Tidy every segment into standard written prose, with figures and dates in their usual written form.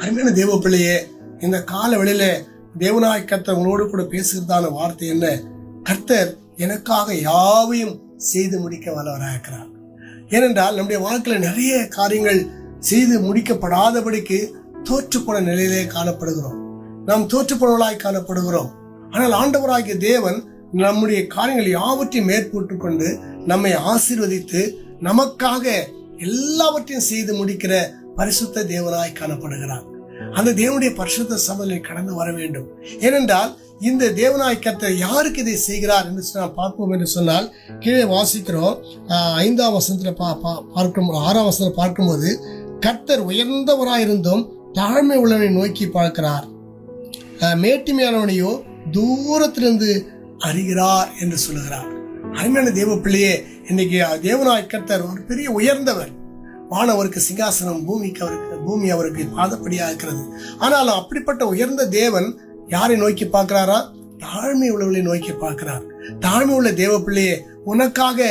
அருமையான தேவ பிள்ளையே, இந்த கால வெளியில தேவனாய் கர்த்தர் உங்களோடு கூட பேசுகிறதான வார்த்தை என்ன? கர்த்தர் எனக்காக யாவையும் செய்து முடிக்க வல்லவராயிருக்கிறார். ஏனென்றால் நம்முடைய வாழ்க்கையில நிறைய காரியங்கள் செய்து முடிக்கப்படாதபடிக்கு தோற்று போன நிலையிலே காணப்படுகிறோம். நாம் தோற்று போனவர்களாய் காணப்படுகிறோம். ஆனால் ஆண்டவராகிய தேவன் நம்முடைய காரியங்கள் யாவற்றையும் மேற்கொண்டு கொண்டு நம்மை ஆசீர்வதித்து நமக்காக எல்லாவற்றையும் செய்து முடிக்கிற பரிசுத்த தேவனாய் காணப்படுகிறார். அந்த தேவனுடைய பரிசுத்த சமநிலை கடந்து வர வேண்டும். ஏனென்றால் இந்த தேவனாய் கர்த்தர் யாருக்கு இதை செய்கிறார் என்று நாம் பார்ப்போம் என்று சொன்னால், கீழே வாசிக்கிறோம் 5ஆம் வசனத்துல பார்க்கும் 6ஆம் வசனத்தில் பார்க்கும்போது, கர்த்தர் உயர்ந்தவராயிருந்தும் தாழ்மை உள்ளவனை நோக்கி பார்க்கிறார், மேட்டிமையானவனையோ தூரத்திலிருந்து அறிகிறார் என்று சொல்லுகிறார். அருமையான தேவ பிள்ளையே, இன்னைக்கு தேவனாய் கர்த்தர் ஒரு பெரிய உயர்ந்தவர். வானவருக்கு சிங்காசனம், பூமி அவருக்கு பாதப்படியா இருக்கிறது. ஆனாலும் அப்படிப்பட்ட உயர்ந்த தேவன் யாரை நோக்கி பார்க்கிறாரா? தாழ்மை உள்ளவர்களை நோக்கி பார்க்கிறார். தாழ்மை உள்ள தேவ பிள்ளையே, உனக்காக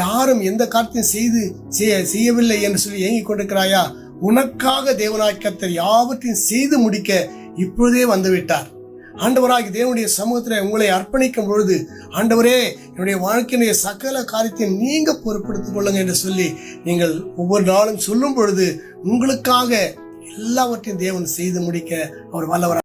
யாரும் எந்த காரியத்தையும் செய்யவில்லை என்று சொல்லி ஏங்கிக் கொண்டிருக்கிறாயா? உனக்காக தேவனாய் கர்த்தர் யாவற்றையும் செய்து முடிக்க இப்பொழுதே வந்துவிட்டார். ஆண்டவராகி தேவனுடைய சமூகத்தில் உங்களை அர்ப்பணிக்கும் பொழுது, ஆண்டவரே என்னுடைய வாழ்க்கையினுடைய சகல காரியத்தையும் நீங்க பொறுப்படுத்திக் கொள்ளுங்க என்று சொல்லி நீங்கள் ஒவ்வொரு நாளும் சொல்லும் பொழுது உங்களுக்காக எல்லாவற்றையும் தேவன் செய்து முடிக்க அவர் வல்லவர்.